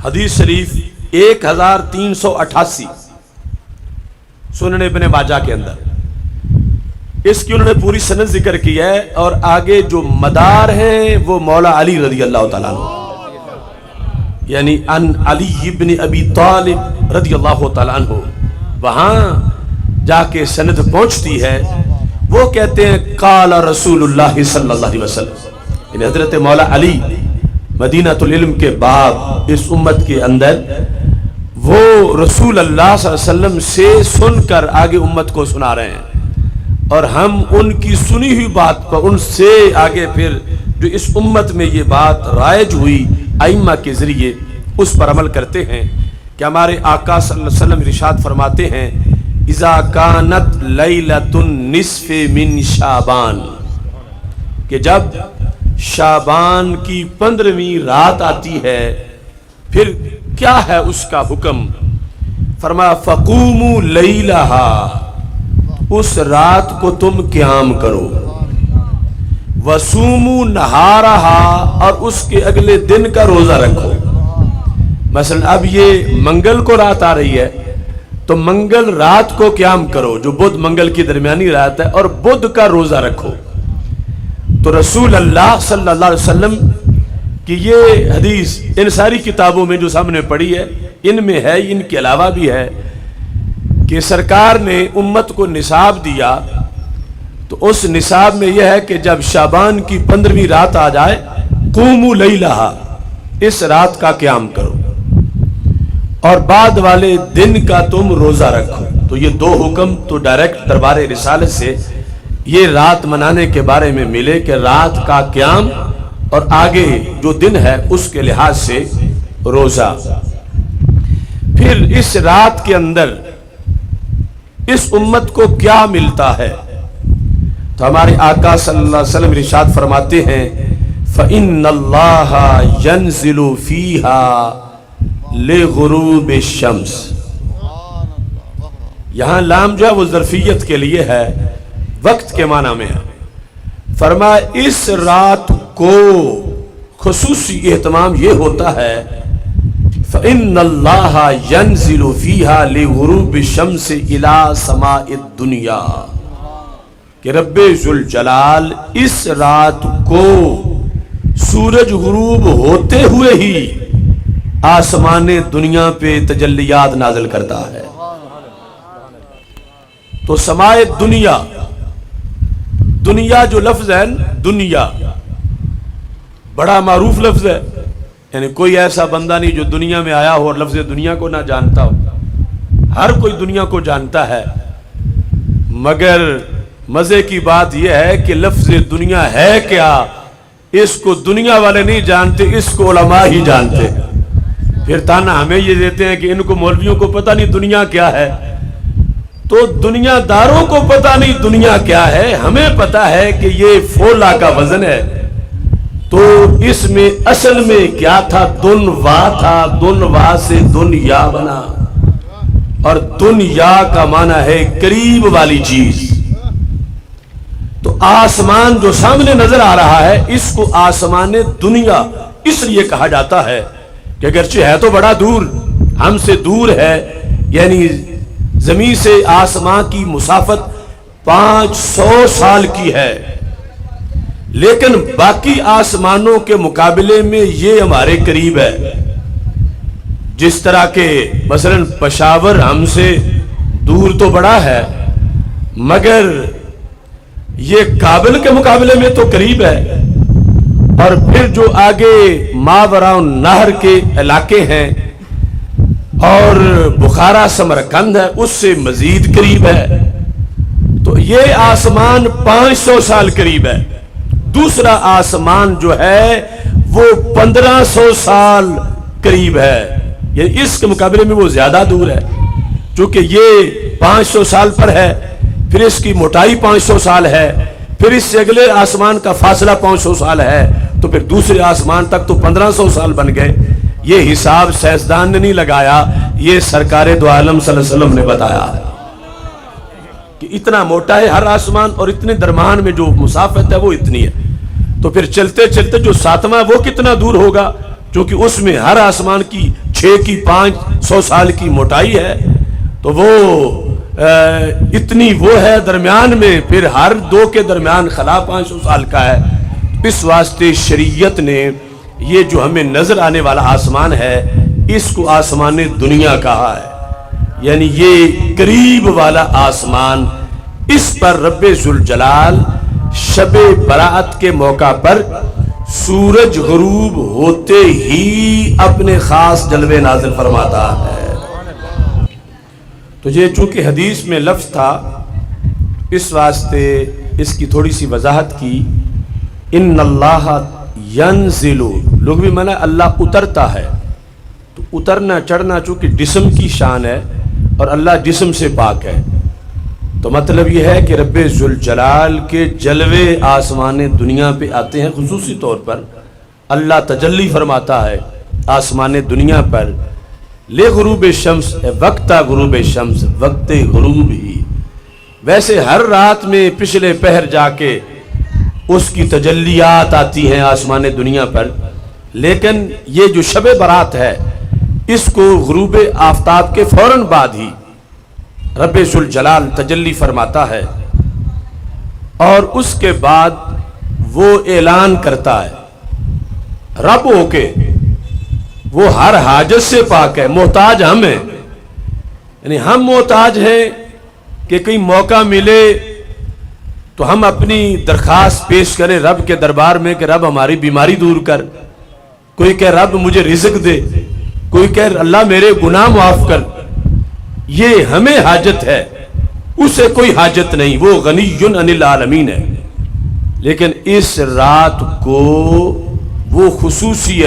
حدیث شریف 1388 سنن ابن ماجہ کے اندر، اس کی انہوں نے پوری سند ذکر کی ہے، اور آگے جو مدار ہیں وہ مولا علی رضی اللہ تعالیٰ عنہ، یعنی ان علی ابن ابی طالب رضی اللہ تعالیٰ عنہ، وہاں جا کے سند پہنچتی ہے۔ وہ کہتے ہیں قال رسول اللہ صلی اللہ علیہ وسلم، یعنی حضرت مولا علی مدینہ العلم کے بعد اس امت کے اندر وہ رسول اللہ صلی اللہ علیہ وسلم سے سن کر آگے امت کو سنا رہے ہیں، اور ہم ان کی سنی ہوئی بات پر ان سے آگے پھر جو اس امت میں یہ بات رائج ہوئی ائمہ کے ذریعے اس پر عمل کرتے ہیں کہ ہمارے آقا صلی اللہ علیہ وسلم ارشاد فرماتے ہیں اذا کانت لیلۃ النصف من شعبان، کہ جب شعبان کی 15ویں رات آتی ہے پھر کیا ہے اس کا حکم؟ فرمایا فقوموا لیلہا، اس رات کو تم قیام کرو، وصوموا نہارہا، اور اس کے اگلے دن کا روزہ رکھو۔ مثلا اب یہ منگل کو رات آ رہی ہے تو منگل رات کو قیام کرو جو بدھ منگل کی درمیانی رات ہے، اور بدھ کا روزہ رکھو۔ تو رسول اللہ صلی اللہ علیہ وسلم کی یہ حدیث ان ساری کتابوں میں جو سامنے پڑھی ہے ان میں ہے، ان کے علاوہ بھی ہے کہ سرکار نے امت کو نصاب دیا، تو اس نصاب میں یہ ہے کہ جب شعبان کی 15ویں رات آ جائے قوموا لیلہا، اس رات کا قیام کرو، اور بعد والے دن کا تم روزہ رکھو۔ تو یہ دو حکم تو ڈائریکٹ دربار رسالت سے یہ رات منانے کے بارے میں ملے کہ رات کا قیام اور آگے جو دن ہے اس کے لحاظ سے روزہ۔ پھر اس رات کے اندر اس امت کو کیا ملتا ہے؟ تو ہمارے آقا صلی اللہ علیہ وسلم ارشاد فرماتے ہیں فَإِنَّ اللَّهَ يَنزِلُ فِيهَا لِغُرُوبِ الشَّمْسِ، یہاں لام جو ہے وہ ظرفیت کے لیے ہے، وقت کے معنی میں ہے۔ فرمایا اس رات کو خصوصی اہتمام یہ ہوتا ہے فَإِنَّ اللَّهَ يَنزِلُ فِيهَا لِغُرُوبِ الشَّمْسِ إِلَى سَمَاءِ الدُّنْيَا، کہ رب ذوالجلال اس رات کو سورج غروب ہوتے ہوئے ہی آسمان دنیا پہ تجلیات نازل کرتا ہے۔ تو سماء دنیا، دنیا جو لفظ ہے دنیا بڑا معروف لفظ ہے، یعنی کوئی ایسا بندہ نہیں جو دنیا میں آیا ہو اور لفظ دنیا کو نہ جانتا ہو، ہر کوئی دنیا کو جانتا ہے، مگر مزے کی بات یہ ہے کہ لفظ دنیا ہے کیا اس کو دنیا والے نہیں جانتے، اس کو علماء ہی جانتے ہیں۔ پھر تانا ہمیں یہ دیتے ہیں کہ ان کو مولویوں کو پتہ نہیں دنیا کیا ہے، تو دنیا داروں کو پتہ نہیں دنیا کیا ہے، ہمیں پتہ ہے کہ یہ فولا کا وزن ہے۔ تو اس میں اصل میں کیا تھا؟ دن وا تھا، دن وا سے دنیا بنا، اور دنیا کا معنی ہے قریب والی چیز۔ تو آسمان جو سامنے نظر آ رہا ہے اس کو آسمان دنیا اس لیے کہا جاتا ہے کہ اگرچہ ہے تو بڑا دور، ہم سے دور ہے، یعنی زمین سے آسمان کی مسافت 500 سال کی ہے، لیکن باقی آسمانوں کے مقابلے میں یہ ہمارے قریب ہے۔ جس طرح کہ مثلا پشاور ہم سے دور تو بڑا ہے، مگر یہ کابل کے مقابلے میں تو قریب ہے، اور پھر جو آگے ماوراء النہر کے علاقے ہیں اور بخارا سمرقند ہے اس سے مزید قریب ہے، تو یہ آسمان 500 سال قریب ہے۔ دوسرا آسمان جو ہے وہ 1500 سال قریب ہے، یعنی اس کے مقابلے میں وہ زیادہ دور ہے، چونکہ یہ 500 سال پر ہے، پھر اس کی موٹائی 500 سال ہے، پھر اس سے اگلے آسمان کا فاصلہ 500 سال ہے، تو پھر دوسرے آسمان تک تو 1500 سال بن گئے۔ یہ حساب سائنسدان نے نہیں لگایا، یہ سرکار دو عالم صلی اللہ علیہ وسلم نے بتایا کہ اتنا موٹا ہے ہر آسمان، اور اتنے درمیان میں جو مسافت ہے وہ اتنی ہے۔ تو پھر چلتے چلتے جو 7واں وہ کتنا دور ہوگا، جو کہ اس میں ہر آسمان کی 6 کی 500 سال کی موٹائی ہے تو وہ اتنی وہ ہے درمیان میں، پھر ہر 2 کے درمیان خلا 500 سال کا ہے۔ اس واسطے شریعت نے یہ جو ہمیں نظر آنے والا آسمان ہے اس کو آسمان دنیا کہا ہے، یعنی یہ قریب والا آسمان۔ اس پر رب ذوالجلال شب برات کے موقع پر سورج غروب ہوتے ہی اپنے خاص جلوے نازل فرماتا ہے۔ تو یہ چونکہ حدیث میں لفظ تھا اس واسطے اس کی تھوڑی سی وضاحت کی۔ ان اللہ ینزل، لوگ بھی مانا اللہ اترتا ہے، تو اترنا چڑھنا چونکہ جسم کی شان ہے اور اللہ جسم سے پاک ہے، تو مطلب یہ ہے کہ رب ذوالجلال کے جلوے آسمان دنیا پہ آتے ہیں۔ خصوصی طور پر اللہ تجلی فرماتا ہے آسمان دنیا پر، لے غروب شمس، وقت غروب شمس، وقت غروب ہی۔ ویسے ہر رات میں پچھلے پہر جا کے اس کی تجلیات آتی ہیں آسمان دنیا پر، لیکن یہ جو شب برات ہے اس کو غروب آفتاب کے فوراً بعد ہی رب ذوالجلال تجلی فرماتا ہے، اور اس کے بعد وہ اعلان کرتا ہے رب ہو کے وہ ہر حاجت سے پاک ہے، محتاج ہم ہیں، یعنی ہم محتاج ہیں کہ کہیں موقع ملے تو ہم اپنی درخواست پیش کریں رب کے دربار میں کہ رب ہماری بیماری دور کر، کوئی کہ رب مجھے رزق دے، کوئی کہ اللہ میرے گناہ معاف کر، یہ ہمیں حاجت ہے، اسے کوئی حاجت نہیں، وہ غنی عن العالمین ہے۔ لیکن اس رات کو وہ خصوصی